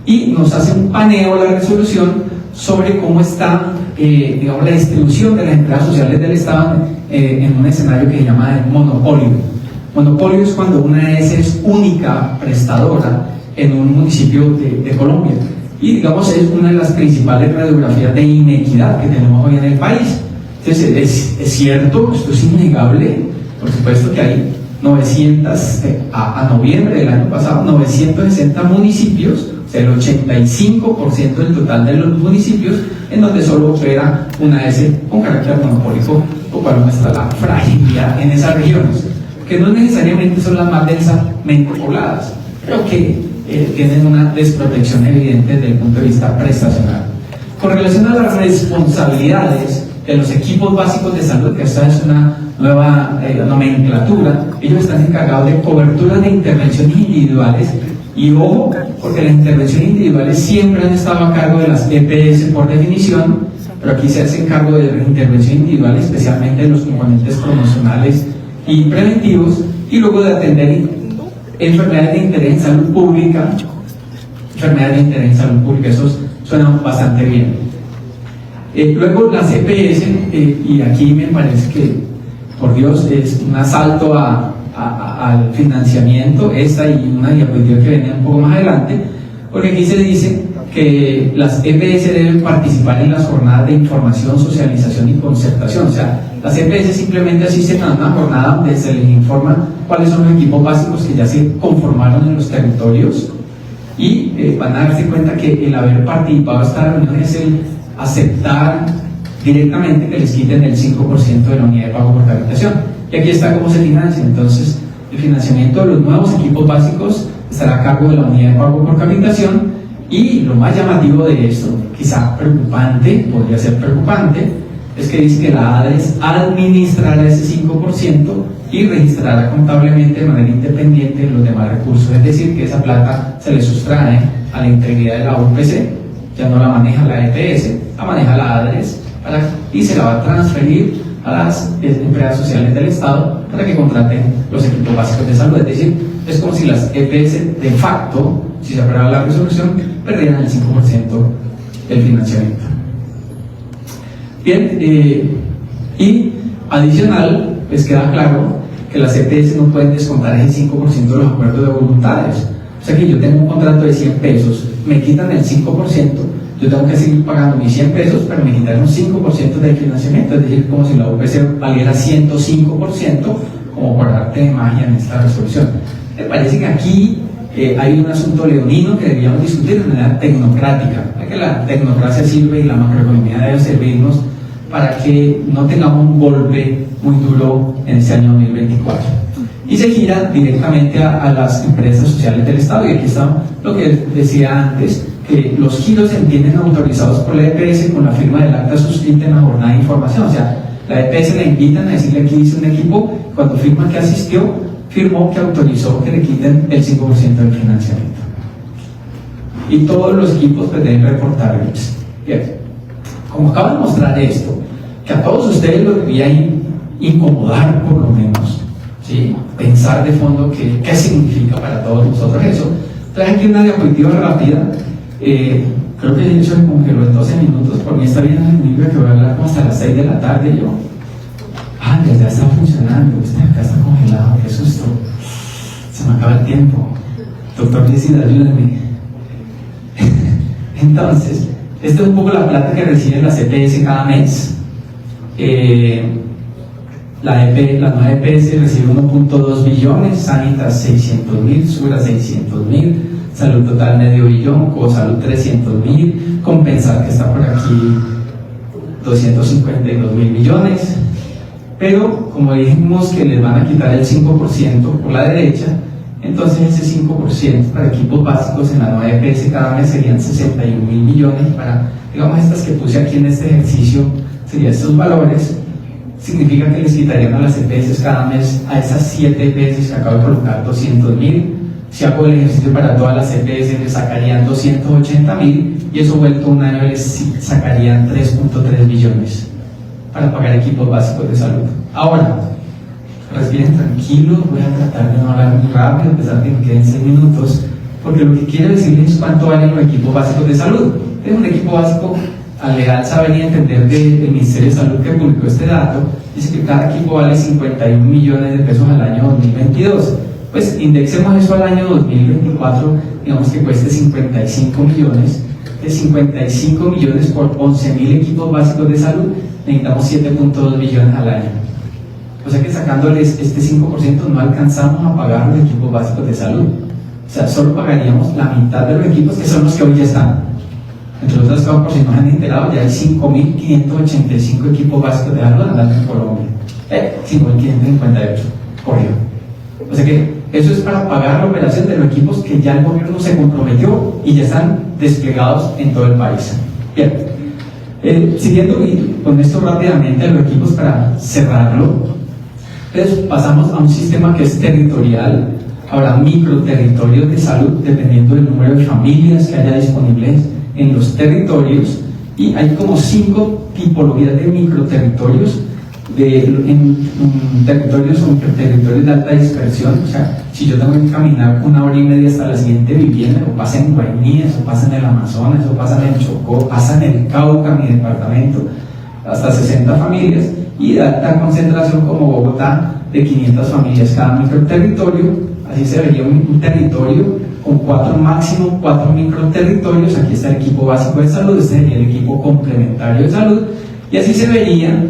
Speaker 2: y nos hace un paneo la resolución sobre cómo está digamos, la distribución de las empresas sociales del Estado en un escenario que se llama el monopolio. Monopolio es cuando una ES es única prestadora en un municipio de Colombia, y digamos es una de las principales radiografías de inequidad que tenemos hoy en el país. Entonces es cierto, esto es innegable, por supuesto que hay 900, a noviembre del año pasado, 960 municipios, o sea, el 85% del total de los municipios, en donde solo opera una ES con carácter monopólico, lo cual muestra la fragilidad en esas regiones, que no necesariamente son las más densamente pobladas, pero que tienen una desprotección evidente desde el punto de vista prestacional. Con relación a las responsabilidades de los equipos básicos de salud, que esta es una nueva nomenclatura, ellos están encargados de coberturas de intervenciones individuales, y ojo, porque las intervenciones individuales siempre han estado a cargo de las EPS por definición, pero aquí se hace cargo de las intervenciones individuales, especialmente de los componentes promocionales y preventivos, y luego de atender enfermedades de interés en salud pública, eso suena bastante bien. Luego las EPS, y aquí me parece que, por Dios, es un asalto al financiamiento, esta y una diapositiva que venía un poco más adelante, porque aquí se dice que las EPS deben participar en las jornadas de información, socialización y concertación. O sea, las EPS simplemente asisten a una jornada donde se les informa cuáles son los equipos básicos que ya se conformaron en los territorios, y van a darse cuenta que el haber participado en esta reunión es el aceptar directamente que les quiten el 5% de la unidad de pago por capitación. Y aquí está cómo se financia. Entonces, el financiamiento de los nuevos equipos básicos estará a cargo de la unidad de pago por capitación, y lo más llamativo de esto, quizá preocupante, podría ser preocupante, es que dice que la ADRES administrará ese 5% y registrará contablemente de manera independiente los demás recursos, es decir, que esa plata se le sustrae a la integridad de la UPC, ya no la maneja la EPS, la maneja la ADRES, y se la va a transferir a las empresas sociales del Estado para que contraten los equipos básicos de salud. Es decir, es como si las EPS de facto, si se aprueba la resolución, perdieran el 5% del financiamiento. Bien, y adicional, pues queda claro que las EPS no pueden descontar el 5% de los acuerdos de voluntades. O sea que yo tengo un contrato de 100 pesos, me quitan el 5%, yo tengo que seguir pagando mis 100 pesos, pero me quitan un 5% del financiamiento, es decir, como si la UPC valiera 105%, como por arte de magia en esta resolución. Me parece que aquí hay un asunto leonino que deberíamos discutir de manera tecnocrática, ya que la tecnocracia sirve y la macroeconomía debe servirnos para que no tengamos un golpe muy duro en este año 2024. Y se gira directamente a las empresas sociales del Estado, y aquí está lo que decía antes, que los giros se entienden autorizados por la EPS con la firma del acta suscrita en la jornada de información. O sea, la EPS la invitan a decirle: aquí dice un equipo, cuando firma que asistió, firmó que autorizó que le quiten el 5% del financiamiento. Y todos los equipos pues deben reportar IPS. Bien, como acabo de mostrar esto, que a todos ustedes lo debería incomodar por lo menos, ¿sí? Pensar de fondo qué significa para todos nosotros eso. Traje aquí una diapositiva rápida. Creo que eso me congeló en 12 minutos. Por mí está bien el libro, que voy a hablar como hasta las 6 de la tarde. Y yo, ya está funcionando, acá está congelado, qué susto, se me acaba el tiempo, doctor Licida, ayúdenme. Entonces, esta es un poco la plata que reciben las EPS cada mes. La nueva EPS recibe 1.2 billones, Sanitas 600.000, Sura 600.000, Salud Total medio billón, Cosalud 300.000, Compensar, que está por aquí, 252.000 millones, pero como dijimos que les van a quitar el 5% por la derecha, entonces ese 5% para equipos básicos en la nueva EPS cada mes serían 61.000 millones. Para, digamos, estas que puse aquí en este ejercicio, serían estos valores. Significa que les quitarían a las EPS cada mes, a esas 7 EPS que acabo de colocar, 200.000. Si hago el ejercicio para todas las EPS, les sacarían 280.000, y eso vuelto un año les sacarían 3.3 billones para pagar equipos básicos de salud. Ahora, respiren tranquilos, voy a tratar de no hablar muy rápido, a pesar de que me queden 6 minutos, porque lo que quiero decirles es cuánto valen los equipos básicos de salud. Es un equipo básico, al legal saber y entender del Ministerio de Salud que publicó este dato, dice que cada equipo vale 51 millones de pesos al año 2022. Pues indexemos eso al año 2024, digamos que cueste 55 millones. De 55 millones por 11.000 equipos básicos de salud, necesitamos 7.2 billones al año. O sea que sacándoles este 5% no alcanzamos a pagar los equipos básicos de salud. O sea, solo pagaríamos la mitad de los equipos, que son los que hoy ya están. Entre otras cosas, por si no se han enterado, ya hay 5.585 equipos básicos de salud andando en Colombia. 5.558, corrió. O sea que eso es para pagar la operación de los equipos que ya el gobierno se comprometió y ya están desplegados en todo el país. Bien, siguiendo con esto rápidamente a los equipos para cerrarlo, entonces pasamos a un sistema que es territorial. Habrá microterritorios de salud dependiendo del número de familias que haya disponibles en los territorios, y hay como 5 tipologías de microterritorios. En territorios o microterritorios de alta dispersión. O sea, si yo tengo que caminar 1 hora y media hasta la siguiente vivienda, o pasa en Guainía, o pasa en el Amazonas, o pasa en el Chocó, pasa en el Cauca, mi departamento, hasta 60 familias, y de alta concentración como Bogotá, de 500 familias cada microterritorio. Así se vería un territorio con máximo 4 microterritorios. Aquí está el equipo básico de salud, este sería el equipo complementario de salud, y así se vería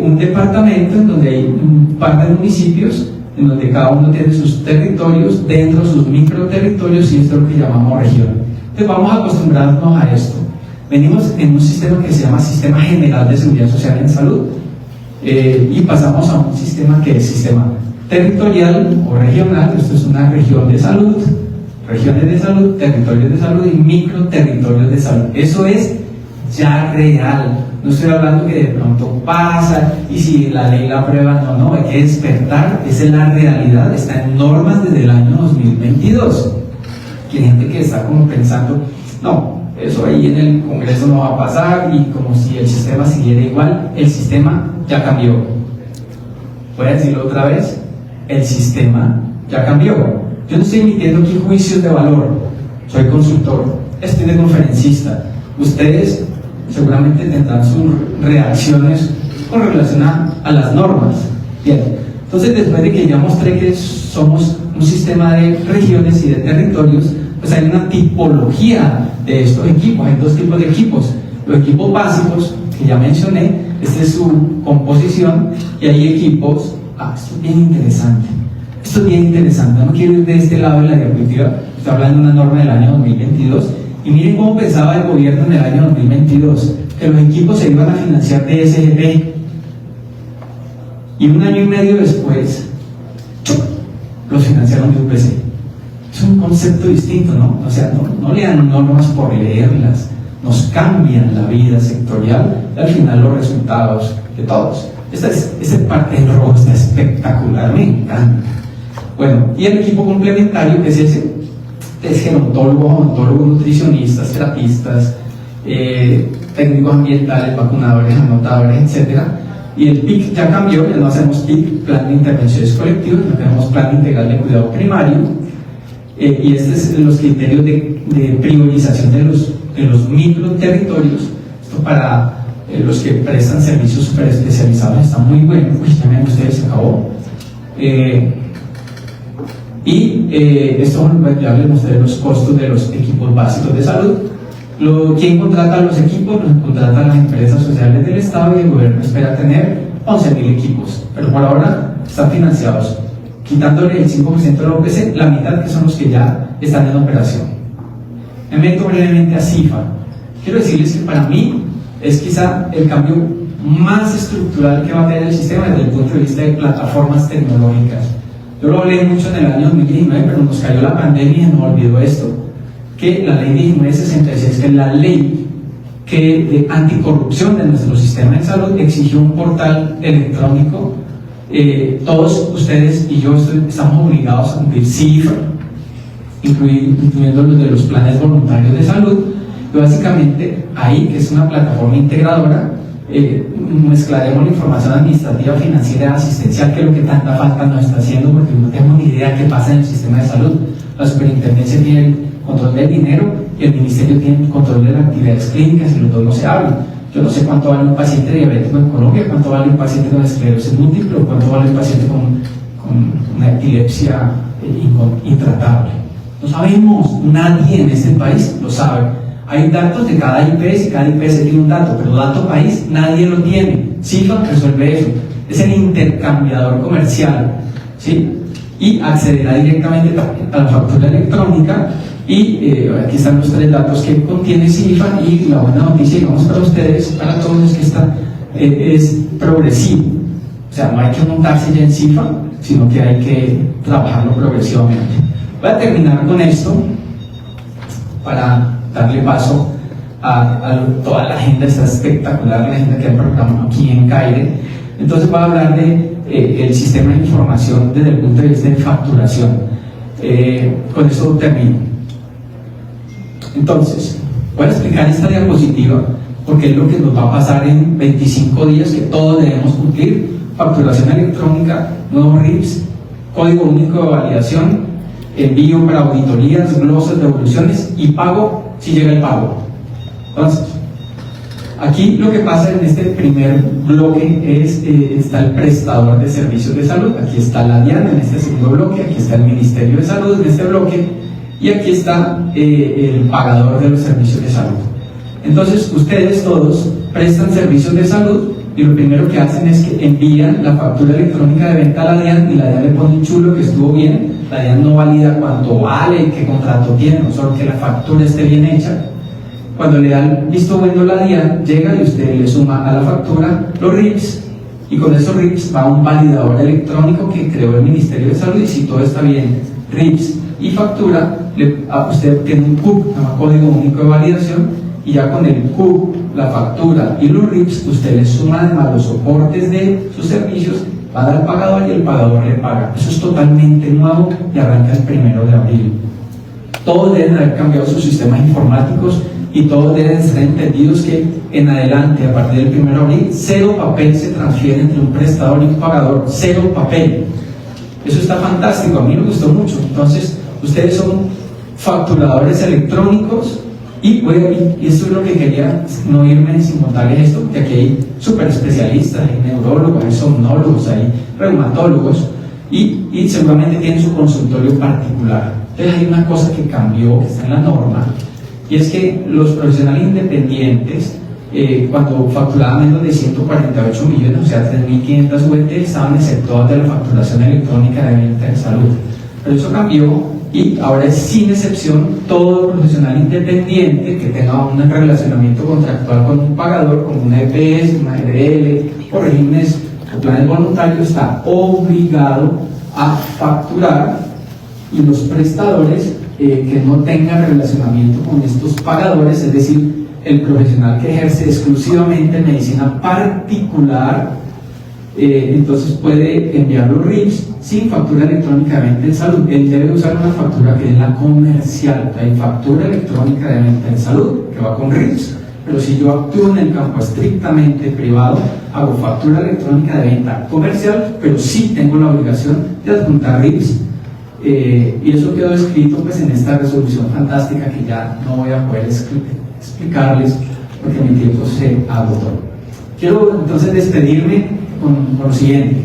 Speaker 2: un departamento en donde hay un par de municipios, en donde cada uno tiene sus territorios, dentro de sus microterritorios, y esto es lo que llamamos región. Entonces vamos a acostumbrarnos a esto. Venimos en un sistema que se llama Sistema General de Seguridad Social en Salud, y pasamos a un sistema que es sistema territorial o regional. Esto es una región de salud, regiones de salud, territorios de salud y microterritorios de salud. Eso es ya real. No estoy hablando que de pronto pasa y si la ley la aprueba, no, hay que despertar. Esa es la realidad, está en normas desde el año 2022. Que hay gente que está como pensando, no, eso ahí en el Congreso no va a pasar, y como si el sistema siguiera igual. El sistema ya cambió. Voy a decirlo otra vez, el sistema ya cambió. Yo no estoy emitiendo aquí juicios de valor, soy consultor, estoy de conferencista. Ustedes seguramente tendrán sus reacciones con relación a las normas. Bien, entonces después de que ya mostré que somos un sistema de regiones y de territorios, pues hay una tipología de estos equipos. Hay 2 tipos de equipos: los equipos básicos, que ya mencioné, esta es su composición, y hay equipos, esto es bien interesante, no quiero ir de este lado de la diapositiva, estoy hablando de una norma del año 2022, y miren cómo pensaba el gobierno en el año 2022, que los equipos se iban a financiar de SGP, y 1 año y medio después, los financiaron de UPC. Es un concepto distinto, ¿no? O sea, no lean normas por leerlas, nos cambian la vida sectorial, y al final los resultados de todos. Esta parte del robo está espectacular, me encanta. Bueno, y el equipo complementario, que es ese, es gerontólogos, odontólogos, nutricionistas, terapistas, técnicos ambientales, vacunadores, anotadores, etc. Y el PIC ya cambió, ya no hacemos PIC, Plan de Intervenciones Colectivas, no tenemos Plan Integral de Cuidado Primario, y estos son los criterios de priorización de los microterritorios. Esto para los que prestan servicios super especializados está muy bueno. Ya ven ustedes, se acabó. Esto ya les mostré los costos de los equipos básicos de salud. ¿Quién contrata los equipos? Los contratan las empresas sociales del Estado, y el gobierno espera tener 11.000 equipos, pero por ahora están financiados, quitándole el 5% de la OPC, la mitad, que son los que ya están en operación. Me meto brevemente a CIFA. Quiero decirles que para mí es quizá el cambio más estructural que va a tener el sistema desde el punto de vista de plataformas tecnológicas. Yo lo hablé mucho en el año 2019, pero nos cayó la pandemia y no olvidó esto, que la ley 1966, que es la ley de anticorrupción de nuestro sistema de salud, exigió un portal electrónico. Todos ustedes y yo estamos obligados a cumplir cifra, incluyendo los de los planes voluntarios de salud, y básicamente ahí, que es una plataforma integradora, mezclaremos la información administrativa, financiera, asistencial, que es lo que tanta falta nos está haciendo, porque no tenemos ni idea qué pasa en el sistema de salud. La superintendencia tiene el control del dinero y el ministerio tiene el control de las actividades clínicas, y los dos no se hablan. Yo no sé cuánto vale un paciente diabético en Colombia, cuánto vale un paciente con esclerosis múltiple, o cuánto vale un paciente con una epilepsia intratable. No sabemos, nadie en este país lo sabe. Hay datos de cada IPS y cada IPS tiene un dato, pero dato país nadie lo tiene. CIFA resuelve eso, es el intercambiador comercial, ¿sí? Y accederá directamente a la factura electrónica. Y aquí están los 3 datos que contiene CIFA, y la buena noticia, digamos, para ustedes, para todos, es que esta es progresivo. O sea, no hay que montarse ya en CIFA, sino que hay que trabajarlo progresivamente. Voy a terminar con esto para darle paso a toda la agenda, esta espectacular la agenda que han programado aquí en CAIRE. Entonces voy a hablar de el sistema de información desde el punto de vista de facturación. Con esto termino. Entonces, voy a explicar esta diapositiva porque es lo que nos va a pasar en 25 días, que todos debemos cumplir: facturación electrónica, nuevos RIPs, código único de validación, envío para auditorías, glosas, devoluciones y pago si llega el pago. Entonces, aquí lo que pasa en este primer bloque es, está el prestador de servicios de salud, aquí está la DIAN en este segundo bloque, aquí está el Ministerio de Salud en este bloque, y aquí está el pagador de los servicios de salud. Entonces, ustedes todos prestan servicios de salud, y lo primero que hacen es que envían la factura electrónica de venta a la DIAN, y la DIAN le pone un chulo que estuvo bien. La DIAN no valida cuánto vale y qué contrato tiene, no solo que la factura esté bien hecha. Cuando le dan visto bueno la DIAN, llega y usted le suma a la factura los RIPs, y con esos RIPs va a un validador electrónico que creó el Ministerio de Salud, y si todo está bien, RIPs y factura, usted tiene un CUP, código único de validación, y ya con el CUP, la factura y los RIPs, usted le suma además los soportes de sus servicios, va a dar al pagador y el pagador le paga. Eso es totalmente nuevo y arranca el 1 de abril. Todos deben haber cambiado sus sistemas informáticos, y todos deben ser entendidos que en adelante, a partir del 1 de abril, 0 papel se transfiere entre un prestador y un pagador, 0 papel. Eso está fantástico, a mí me gustó mucho. Entonces, ustedes son facturadores electrónicos, y esto es lo que quería, no irme sin contarles esto, porque aquí hay súper especialistas, hay neurólogos, hay somnólogos, hay reumatólogos, y seguramente tienen su consultorio particular. Entonces hay una cosa que cambió, que está en la norma, y es que los profesionales independientes, cuando facturaban menos de 148 millones, o sea 3.500 UET, estaban exceptuados de la facturación electrónica de venta de salud. Pero eso cambió, y ahora es sin excepción todo profesional independiente que tenga un relacionamiento contractual con un pagador, con una EPS, una EDL o regímenes o planes voluntarios, está obligado a facturar, y los prestadores que no tengan relacionamiento con estos pagadores, es decir, el profesional que ejerce exclusivamente medicina particular, entonces puede enviar los RIPs sin factura electrónica de venta en salud. Él debe usar una factura que es la comercial. Hay factura electrónica de venta en salud que va con RIPs, pero si yo actúo en el campo estrictamente privado, hago factura electrónica de venta comercial, pero sí tengo la obligación de adjuntar RIPs. Y eso quedó escrito pues en esta resolución fantástica que ya no voy a poder explicarles porque mi tiempo se agotó. Quiero entonces despedirme con lo siguiente.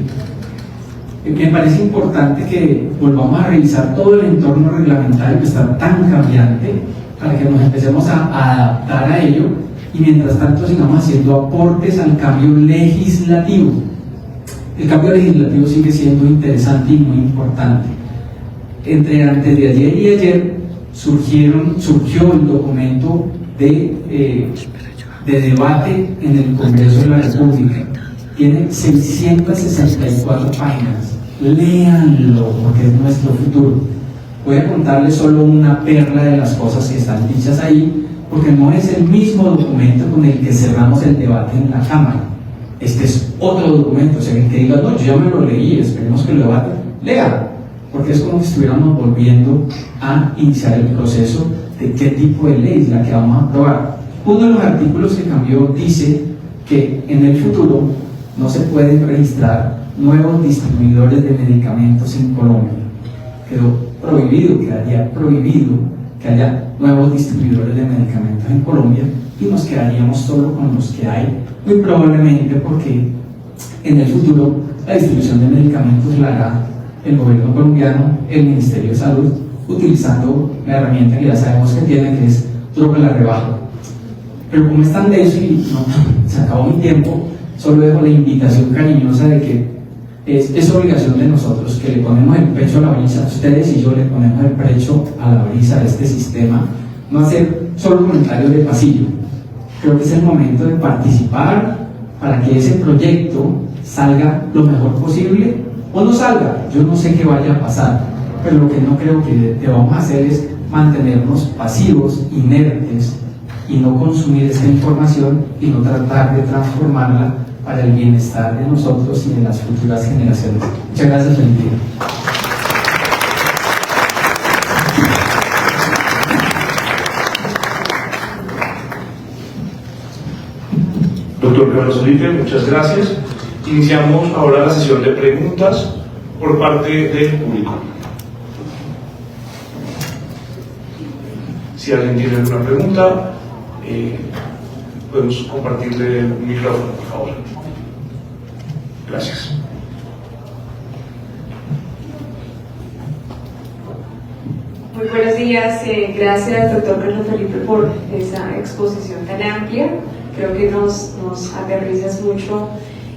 Speaker 2: Me parece importante que volvamos a revisar todo el entorno reglamentario que está tan cambiante, para que nos empecemos a adaptar a ello, y mientras tanto sigamos haciendo aportes al cambio legislativo. El cambio legislativo sigue siendo interesante y muy importante. Antes de ayer y ayer surgió el documento de de debate en el Congreso de la República. Tiene 664 páginas. Léanlo, porque es nuestro futuro. Voy a contarles solo una perla de las cosas que están dichas ahí, porque no es el mismo documento con el que cerramos el debate en la Cámara. Este es otro documento. O sea, que diga, no, yo ya me lo leí, esperemos que lo debaten. Lea, porque es como si estuviéramos volviendo a iniciar el proceso de qué tipo de ley es la que vamos a aprobar. Uno de los artículos que cambió dice que en el futuro no se pueden registrar nuevos distribuidores de medicamentos en Colombia. Quedó prohibido, quedaría prohibido que haya nuevos distribuidores de medicamentos en Colombia y nos quedaríamos solo con los que hay, muy probablemente porque en el futuro la distribución de medicamentos la hará el gobierno colombiano, el Ministerio de Salud, utilizando la herramienta que ya sabemos que tiene, que es droga la rebaja. Pero como es tan denso y no, se acabó mi tiempo, solo dejo la invitación cariñosa de que es obligación de nosotros que le ponemos el pecho a la brisa, ustedes y yo le ponemos el pecho a la brisa de este sistema, no hacer solo comentarios de pasillo. Creo que es el momento de participar para que ese proyecto salga lo mejor posible o no salga. Yo no sé qué vaya a pasar, pero lo que no creo que debamos hacer es mantenernos pasivos, inertes y no consumir esta información y no tratar de transformarla para el bienestar de nosotros y de las futuras generaciones. Muchas gracias, Felipe.
Speaker 1: Doctor Carlos Felipe, muchas gracias. Iniciamos ahora la sesión de preguntas por parte del público. Si alguien tiene alguna pregunta, podemos compartirle el micrófono, por favor. Gracias.
Speaker 3: Muy buenos días, gracias doctor Carlos Felipe por esa exposición tan amplia. Creo que nos aterrizas mucho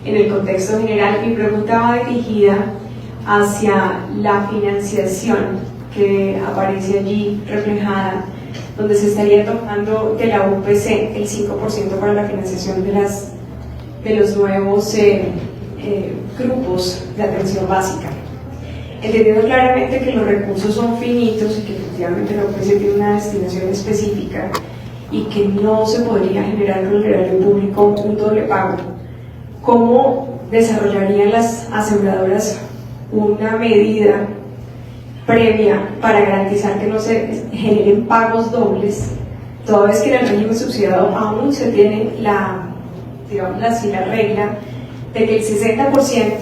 Speaker 3: en el contexto general. Mi pregunta va dirigida hacia la financiación que aparece allí reflejada, donde se estaría tomando de la UPC el 5% para la financiación de los nuevos grupos de atención básica. Entendiendo claramente que los recursos son finitos y que efectivamente la UPC tiene una destinación específica y que no se podría generar con el erario público un doble pago, ¿cómo desarrollarían las aseguradoras una medida previa para garantizar que no se generen pagos dobles, toda vez que en el régimen subsidiado aún se tiene la regla de que el 60%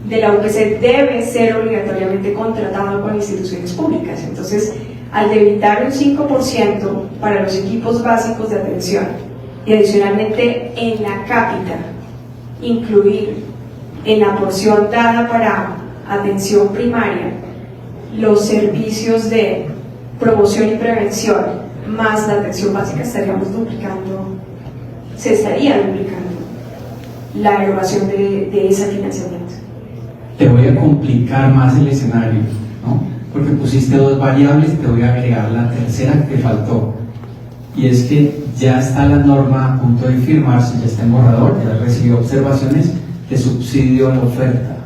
Speaker 3: de la UPC debe ser obligatoriamente contratado con instituciones públicas? Entonces, al debilitar un 5% para los equipos básicos de atención y adicionalmente en la cápita incluir en la porción dada para atención primaria los servicios de promoción y prevención más la atención básica, se estaría duplicando la erogación de ese financiamiento.
Speaker 2: Te voy a complicar más el escenario, ¿no? Porque pusiste dos variables y te voy a agregar la tercera que te faltó, y es que ya está la norma a punto de firmarse, ya está en borrador, ya recibió observaciones de subsidio a la oferta,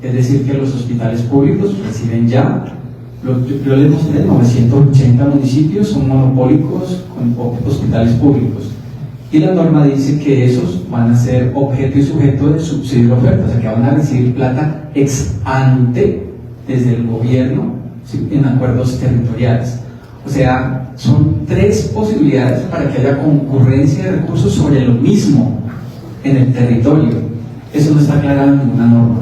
Speaker 2: es decir que los hospitales públicos reciben ya, yo les mostré, 980 municipios son monopólicos con hospitales públicos, y la norma dice que esos van a ser objeto y sujeto de subsidio a la oferta, o sea que van a recibir plata ex ante desde el gobierno, ¿sí?, en acuerdos territoriales. O sea, son tres posibilidades para que haya concurrencia de recursos sobre lo mismo en el territorio. Eso no está aclarado en ninguna norma.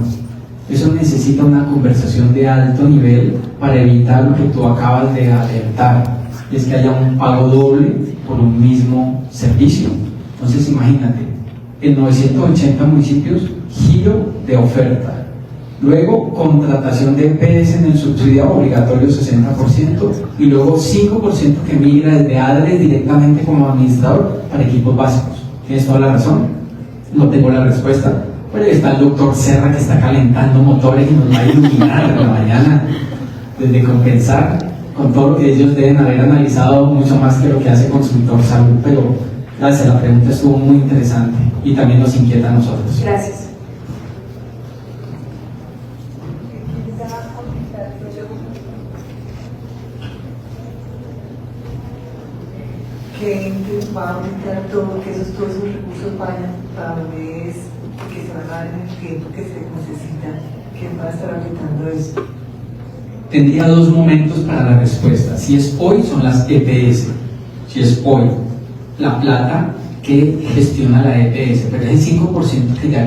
Speaker 2: Eso necesita una conversación de alto nivel para evitar lo que tú acabas de alertar, y es que haya un pago doble por un mismo servicio. Entonces imagínate, en 980 municipios, giro de oferta. Luego, contratación de EPS en el subsidiado obligatorio 60%, y luego 5% que migra desde ADRES directamente como administrador para equipos básicos. ¿Tienes toda la razón? No tengo la respuesta, pero está el doctor Serra que está calentando motores y nos va a iluminar en la mañana desde compensar con todo lo que ellos deben haber analizado, mucho más que lo que hace Consultor Salud, pero Gracias, la pregunta estuvo muy interesante y también nos inquieta a nosotros.
Speaker 3: Gracias.
Speaker 4: Que va a aumentar todo, que todos esos recursos vayan a donde es, que se van a dar en el tiempo que se necesita, ¿quién va a estar aumentando eso?
Speaker 2: Tendría dos momentos para la respuesta. Si es hoy, son las EPS. Si es hoy, la plata que gestiona la EPS, pero es el 5% que ya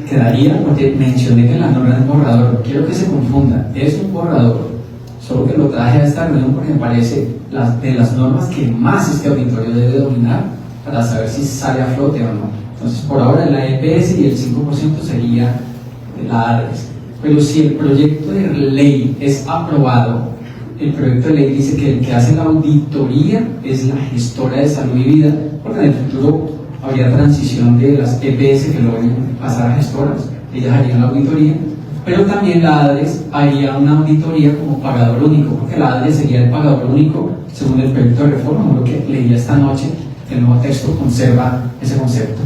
Speaker 2: quedaría, porque mencioné que la norma es borrador. No quiero que se confunda, es un borrador. Solo que lo traje a esta reunión porque me parece de las normas que más este auditorio debe dominar para saber si sale a flote o no. Entonces, por ahora la EPS y el 5% sería la ADRES. Pero si el proyecto de ley es aprobado, el proyecto de ley dice que el que hace la auditoría es la gestora de salud y vida, porque en el futuro habría transición de las EPS que luego pasar a gestoras, ellas harían la auditoría, pero también la ADRES haría una auditoría como pagador único, porque la ADRES sería el pagador único según el proyecto de reforma, lo que leí esta noche, el nuevo texto conserva ese concepto.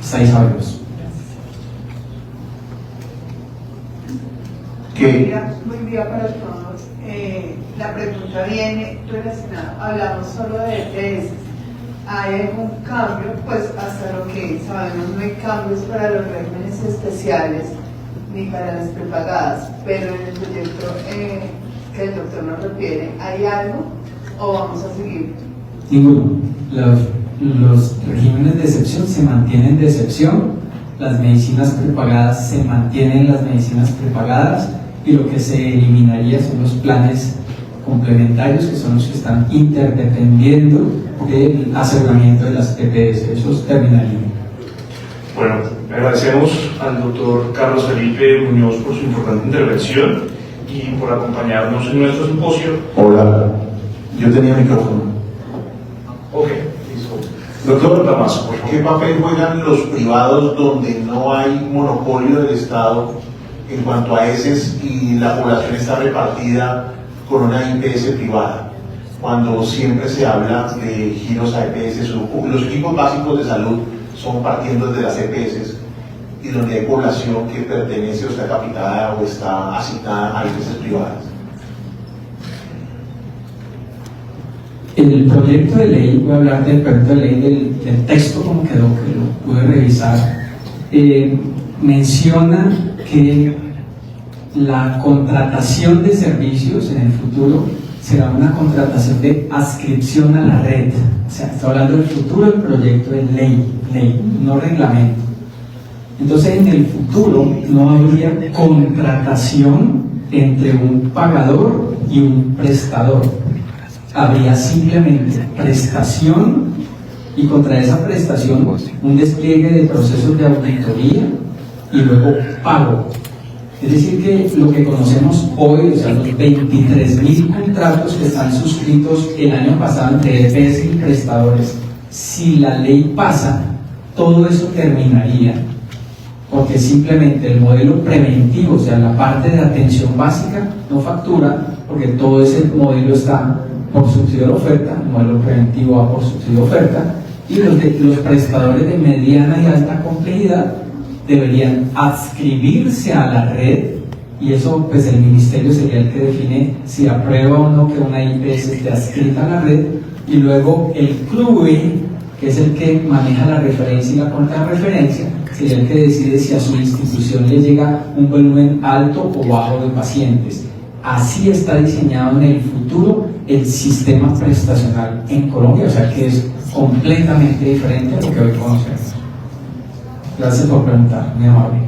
Speaker 2: Hasta ahí sabemos.
Speaker 4: Muy bien para todos. La pregunta viene relacionada, hablamos solo de EPS. ¿Hay algún cambio? Pues hasta lo que sabemos no hay cambios para los regímenes especiales ni para las prepagadas, pero en el proyecto que el doctor nos refiere, ¿hay algo o vamos a seguir?
Speaker 2: Ninguno. Los regímenes de excepción se mantienen de excepción, las medicinas prepagadas se mantienen las medicinas prepagadas y lo que se eliminaría son los planes complementarios, que son los que están interdependiendo del aseguramiento de las EPS. Esos terminarían.
Speaker 1: Bueno, agradecemos al doctor Carlos Felipe Muñoz por su importante intervención y por acompañarnos en nuestro simposio.
Speaker 5: Hola, yo tenía micrófono.
Speaker 1: Ok, listo.
Speaker 5: Doctor,
Speaker 1: Damaso, por favor.
Speaker 5: ¿qué papel juegan los privados donde no hay monopolio del Estado en cuanto a ESES y la población está repartida con una IPS privada? Cuando siempre se habla de giros a EPS, los equipos básicos de salud son partiendo desde las EPS y donde hay población que pertenece o está capitada o está asignada a IPS privadas.
Speaker 2: En el proyecto de ley, voy a hablar del proyecto de ley, del texto como quedó, que lo pude revisar, menciona que la contratación de servicios en el futuro será una contratación de adscripción a la red. O sea, está hablando del futuro del proyecto de ley, no reglamento. Entonces, en el futuro no habría contratación entre un pagador y un prestador. Habría simplemente prestación y contra esa prestación un despliegue de procesos de auditoría y luego pago. Es decir, que lo que conocemos hoy, o sea, los 23.000 contratos que están suscritos el año pasado entre EPS y prestadores, si la ley pasa, todo eso terminaría, porque simplemente el modelo preventivo, o sea, la parte de atención básica, no factura, porque todo ese modelo está por subsidio de oferta, el modelo preventivo va por subsidio de oferta, y los prestadores de mediana y alta complejidad deberían adscribirse a la red, y eso pues el ministerio sería el que define si aprueba o no que una IPS esté adscrita a la red, y luego el CLUE, que es el que maneja la referencia y la contrarreferencia, sería el que decide si a su institución le llega un volumen alto o bajo de pacientes. Así está diseñado en el futuro el sistema prestacional en Colombia, o sea que es completamente diferente a lo que hoy conocemos. Gracias por preguntar, muy amable.